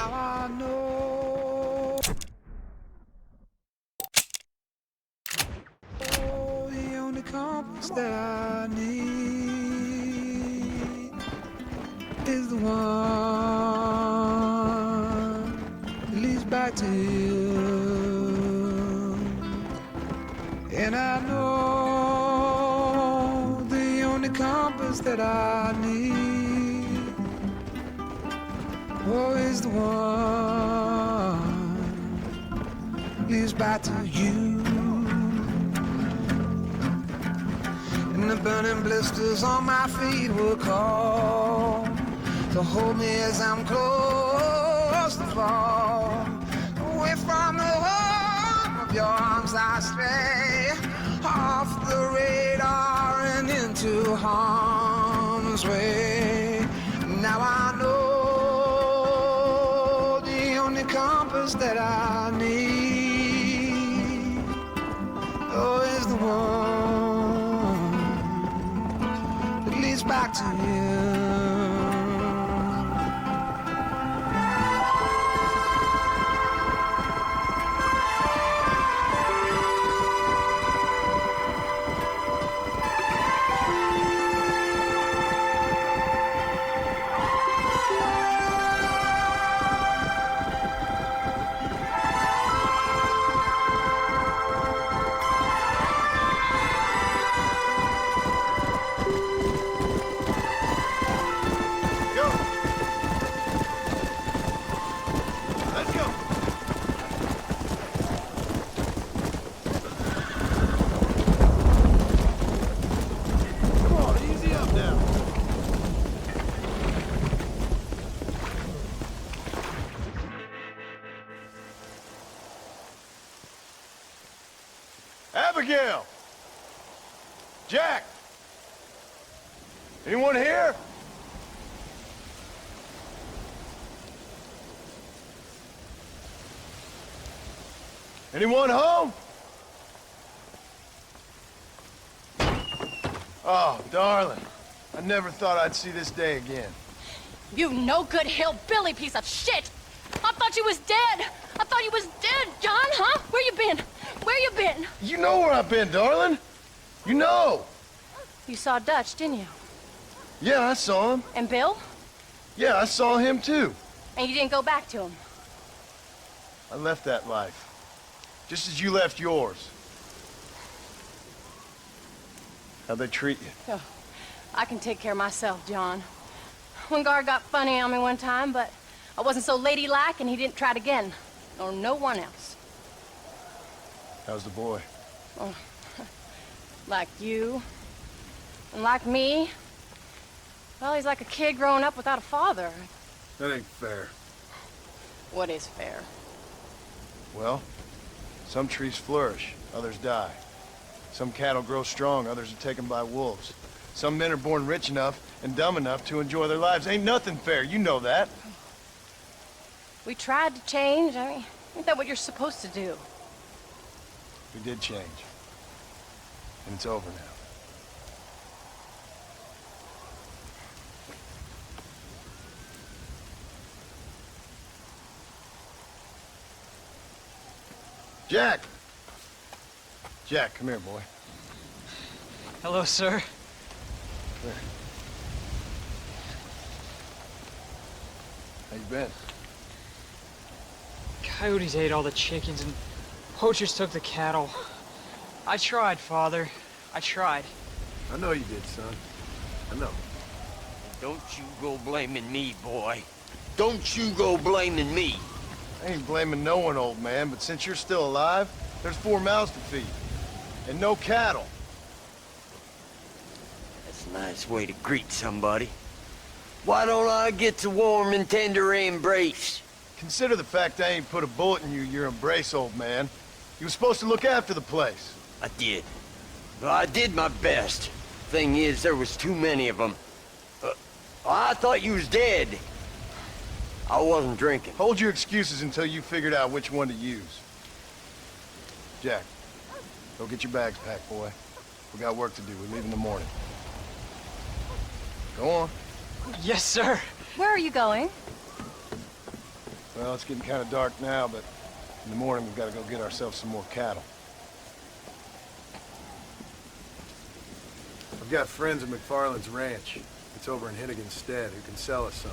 Now I know the only compass that I need is the one that leads back to you. And I know the only compass that I need, oh, is the one leads back to you. And the burning blisters on my feet will call to hold me as I'm close to fall. Away from the home of your arms I stray, off the radar and into harm's way. Now I know the only compass that I need, oh, is the one that leads back to you. Abigail! Jack! Anyone here? Anyone home? Oh, darling. I never thought I'd see this day again. You no-good hillbilly piece of shit! I thought you was dead! I thought you was dead, John, huh? Where you been? Where you been? You know where I've been, darling. You know. You saw Dutch, didn't you? Yeah, I saw him. And Bill? Yeah, I saw him too. And you didn't go back to him? I left that life. Just as you left yours. How'd they treat you? Oh, I can take care of myself, John. One guard got funny on me one time, but I wasn't so ladylike and he didn't try it again. Nor no one else. How's the boy? Oh, like you. And like me. Well, he's like a kid growing up without a father. That ain't fair. What is fair? Well, some trees flourish, others die. Some cattle grow strong, others are taken by wolves. Some men are born rich enough and dumb enough to enjoy their lives. Ain't nothing fair, you know that. We tried to change. I mean, ain't that what you're supposed to do? We did change. And it's over now. Jack! Jack, come here, boy. Hello, sir. There. How you been? Coyotes ate all the chickens and poachers took the cattle. I tried, Father. I tried. I know you did, son. I know. Don't you go blaming me, boy. Don't you go blaming me. I ain't blaming no one, old man, but since you're still alive, there's 4 mouths to feed. And no cattle. That's a nice way to greet somebody. Why don't I get a warm and tender embrace? Consider the fact I ain't put a bullet in your embrace, old man. You were supposed to look after the place. I did. Well, I did my best. Thing is, there was too many of them. I thought you was dead. I wasn't drinking. Hold your excuses until you figured out which one to use. Jack, go get your bags packed, boy. We got work to do. We leave in the morning. Go on. Yes, sir. Where are you going? Well, it's getting kind of dark now, but in the morning we've got to go get ourselves some more cattle. I've got friends at McFarland's ranch. It's over in Hennigan's Stead who can sell us some.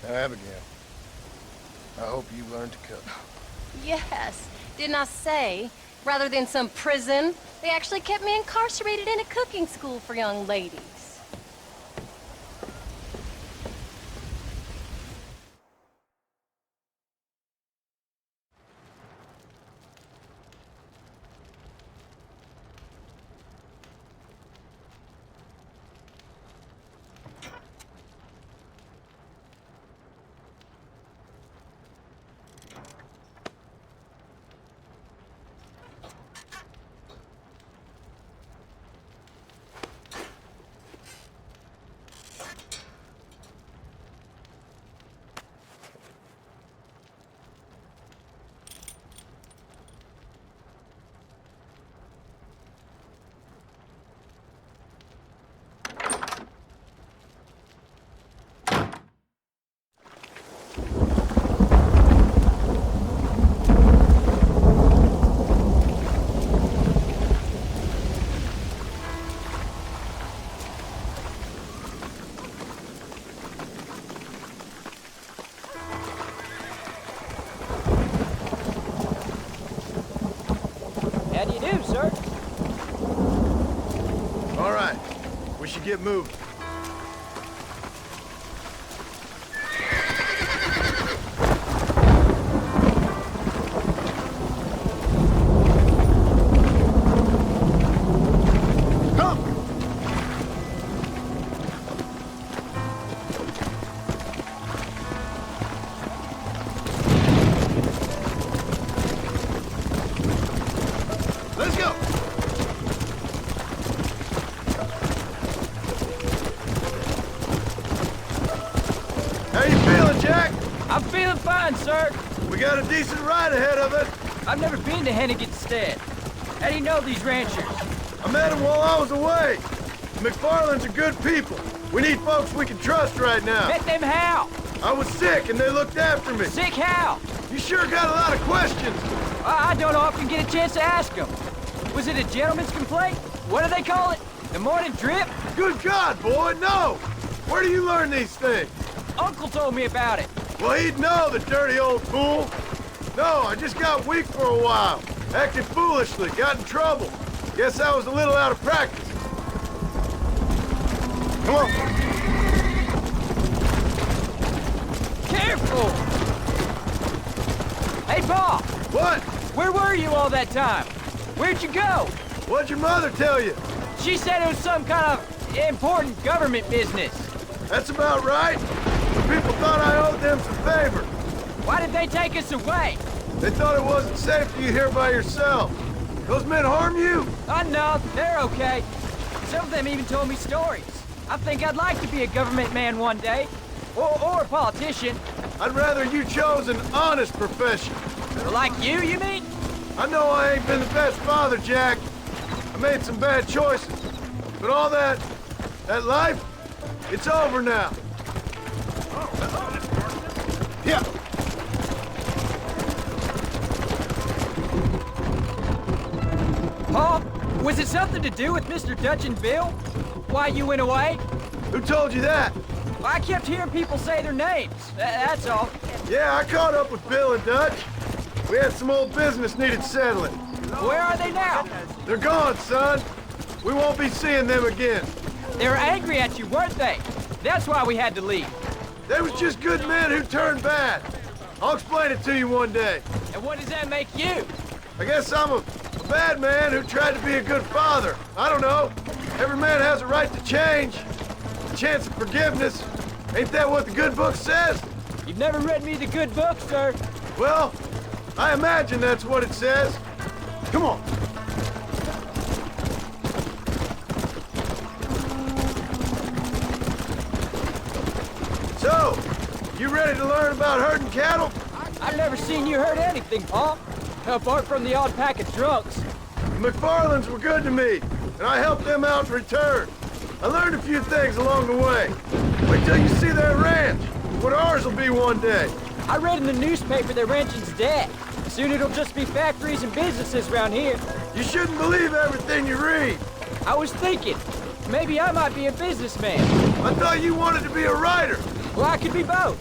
Now, Abigail, I hope you learn to cook. Yes. Didn't I say, rather than some prison, they actually kept me incarcerated in a cooking school for young ladies. How do you do, sir? All right, we should get moving. Let's go! How you feeling, Jack? I'm feeling fine, sir. We got a decent ride ahead of it. I've never been to Hennigan's Stead. How do you know these ranchers? I met them while I was away. McFarland's are good people. We need folks we can trust right now. Met them how? I was sick and they looked after me. Sick how? You sure got a lot of questions. I don't often get a chance to ask them. Was it a gentleman's complaint? What do they call it? The morning drip? Good God, boy, no! Where do you learn these things? Uncle told me about it. Well, he'd know, the dirty old fool. No, I just got weak for a while. Acted foolishly, got in trouble. Guess I was a little out of practice. Come on. Careful! Hey, Pa! What? Where were you all that time? Where'd you go? What'd your mother tell you? She said it was some kind of important government business. That's about right. The people thought I owed them some favor. Why did they take us away? They thought it wasn't safe for you here by yourself. Those men harm you? Oh, no, they're okay. Some of them even told me stories. I think I'd like to be a government man one day. Or a politician. I'd rather you chose an honest profession. Like you mean? I know I ain't been the best father, Jack. I made some bad choices. But all that life, it's over now. Yeah. Pa, was it something to do with Mr. Dutch and Bill? Why you went away? Who told you that? I kept hearing people say their names. That's all. Yeah, I caught up with Bill and Dutch. We had some old business needed settling. Where are they now? They're gone, son. We won't be seeing them again. They were angry at you, weren't they? That's why we had to leave. They was just good men who turned bad. I'll explain it to you one day. And what does that make you? I guess I'm a bad man who tried to be a good father. I don't know. Every man has a right to change. A chance of forgiveness. Ain't that what the good book says? You've never read me the good book, sir. Well, I imagine that's what it says. Come on. So, you ready to learn about herding cattle? I've never seen you hurt anything, Pa. Apart from the odd pack of drunks. The McFarlands were good to me, and I helped them out in return. I learned a few things along the way. Wait till you see their ranch. what ours will be one day. I read in the newspaper that ranching's dead. Soon it'll just be factories and businesses around here. You shouldn't believe everything you read. I was thinking, maybe I might be a businessman. I thought you wanted to be a writer. Well, I could be both.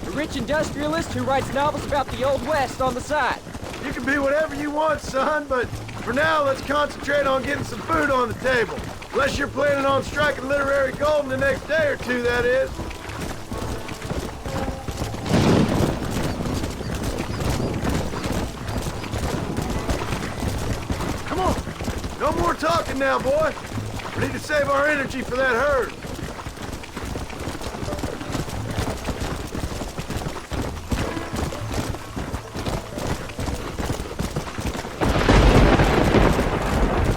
A rich industrialist who writes novels about the Old West on the side. You can be whatever you want, son, but for now, let's concentrate on getting some food on the table. Unless you're planning on striking literary gold in the next day or two, that is. Come on. No more talking now, boy. We need to save our energy for that herd.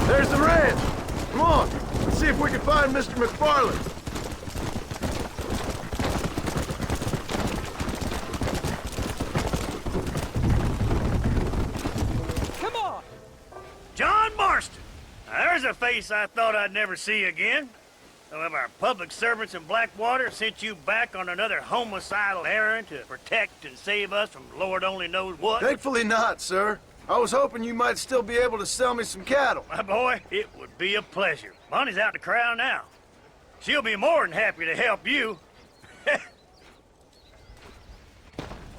There's the ranch. Come on. Let's see if we can find Mr. McFarland. Come on! John Marston! Now, there's a face I thought I'd never see again. Some of our public servants in Blackwater sent you back on another homicidal errand to protect and save us from Lord only knows what. Thankfully not, sir. I was hoping you might still be able to sell me some cattle. My boy, it would be a pleasure. Bonnie's out in the crowd now. She'll be more than happy to help you.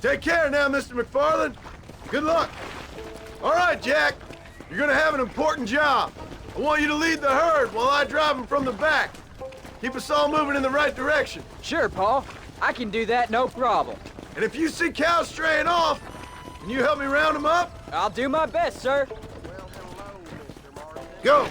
Take care now, Mr. McFarland. Good luck. All right, Jack. You're gonna have an important job. I want you to lead the herd while I drive them from the back. Keep us all moving in the right direction. Sure, Paul. I can do that, no problem. And if you see cows straying off, can you help me round them up? I'll do my best, sir. Go.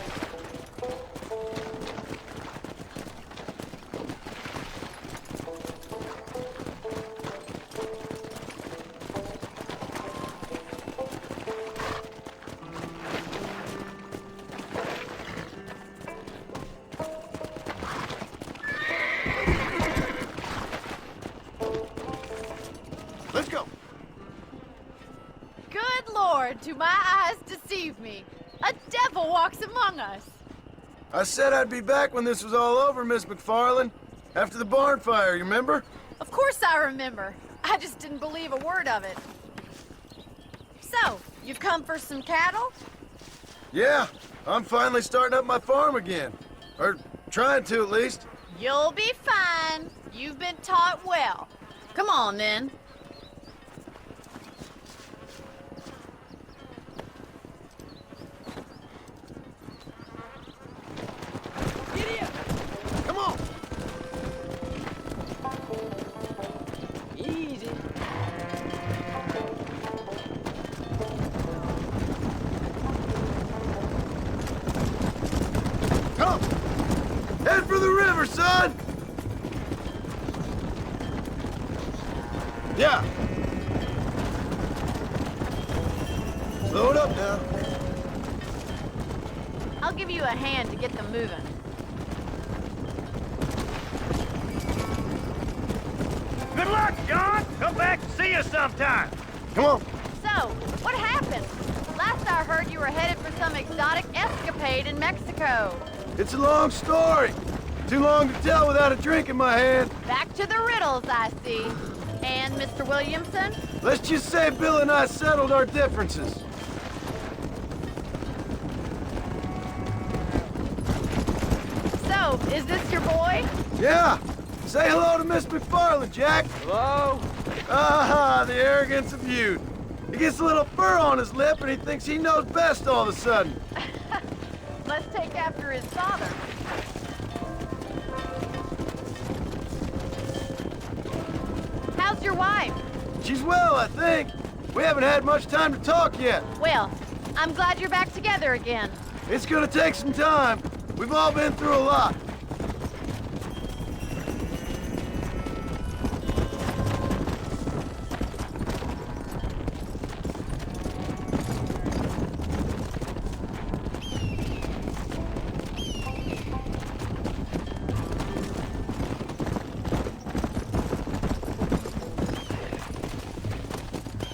Let's go. Good Lord, do my eyes deceive me? A devil walks among us. I said I'd be back when this was all over, Miss McFarland. After the barn fire, you remember? Of course I remember. I just didn't believe a word of it. So, you've come for some cattle? Yeah, I'm finally starting up my farm again. Or trying to, at least. You'll be fine. You've been taught well. Come on, then. Come on. Easy. Come. Head for the river, son. Yeah. Slow it up now. I'll give you a hand to get them moving. Good luck, John! Come back and see us sometime. Come on. So, what happened? Last I heard you were headed for some exotic escapade in Mexico. It's a long story. Too long to tell without a drink in my hand. Back to the riddles, I see. And Mr. Williamson? Let's just say Bill and I settled our differences. So, is this your boy? Yeah. Say hello to Miss McFarland, Jack. Hello? Ah, the arrogance of youth. He gets a little fur on his lip and he thinks he knows best all of a sudden. Let's take after his father. How's your wife? She's well, I think. We haven't had much time to talk yet. Well, I'm glad you're back together again. It's gonna take some time. We've all been through a lot.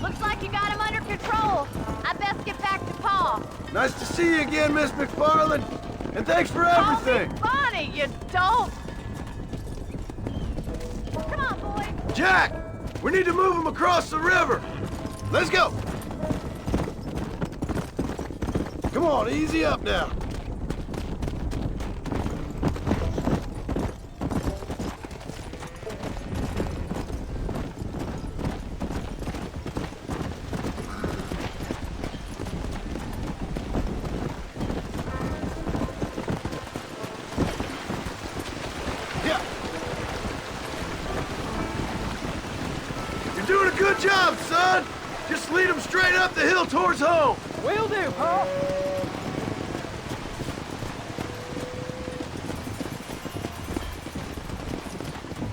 Looks like you got him under control. I best get back to Pa. Nice to see you again, Miss McFarland. And thanks for Call me everything. Bonnie, you dolt. Come on, boy. Jack! We need to move him across the river! Let's go! Come on, easy up now. You're doing a good job, son! Just lead them straight up the hill towards home! Will do, Pa.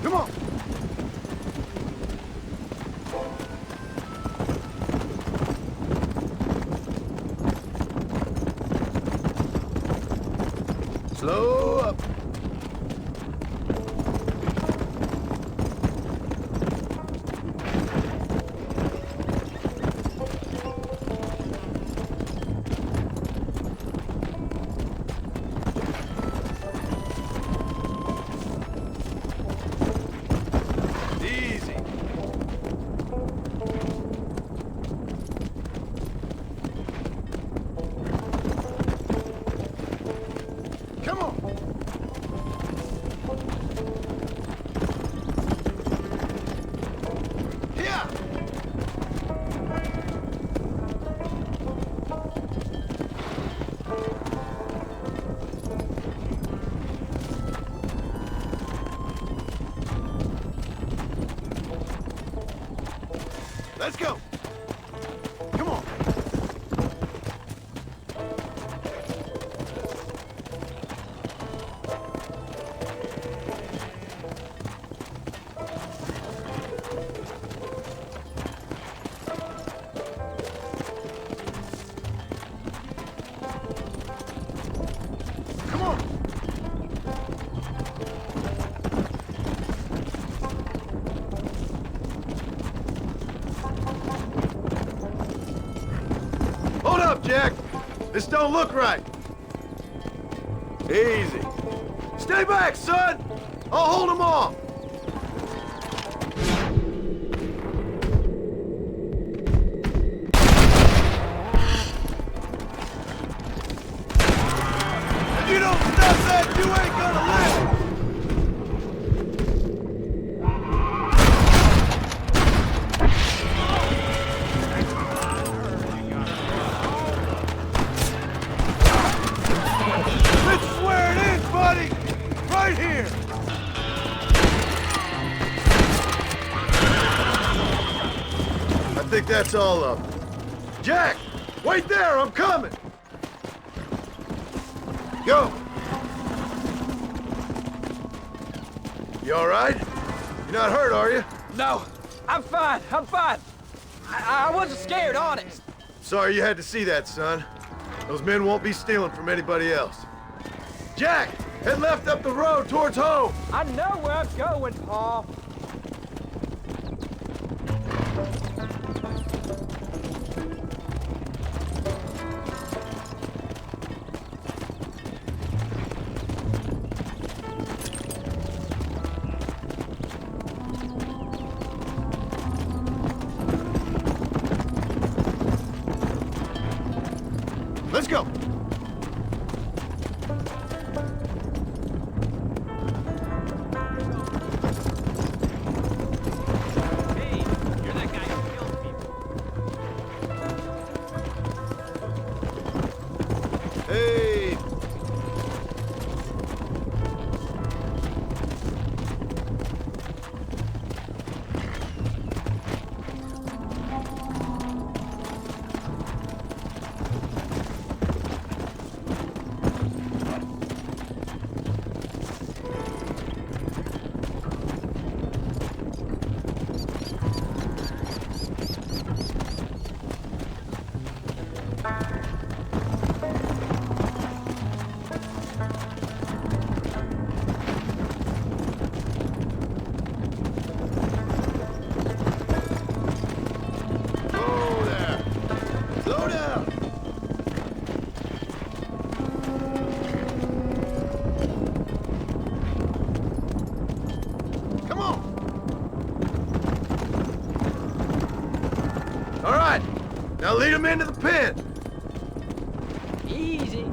Come on! Slow up. Easy. Come on. Here. Let's go. Come on. Come on. Hold up, Jack. This don't look right. Easy. Stay back, son. I'll hold them off. If you don't stop that, you ain't gonna live. This is where it is, buddy! Right here! I think that's all of them. Jack! Wait there, I'm coming! Go! You alright? You're not hurt, are you? No, I'm fine. I'm fine. I wasn't scared, honest. Sorry you had to see that, son. Those men won't be stealing from anybody else. Jack! Head left up the road towards home! I know where I'm going, Pa. Let's go! him into the pen! Easy.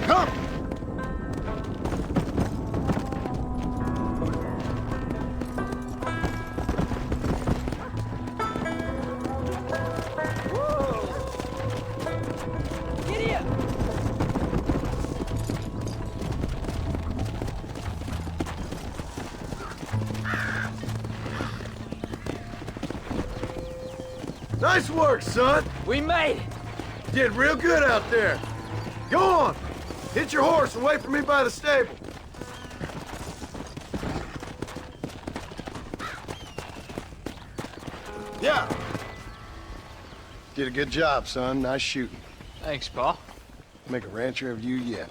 Come! Giddy up. Nice work, son! We made it. Did real good out there. Go on! Hit your horse and wait for me by the stable. Yeah. Did a good job, son. Nice shooting. Thanks, Pa. Make a rancher of you yet.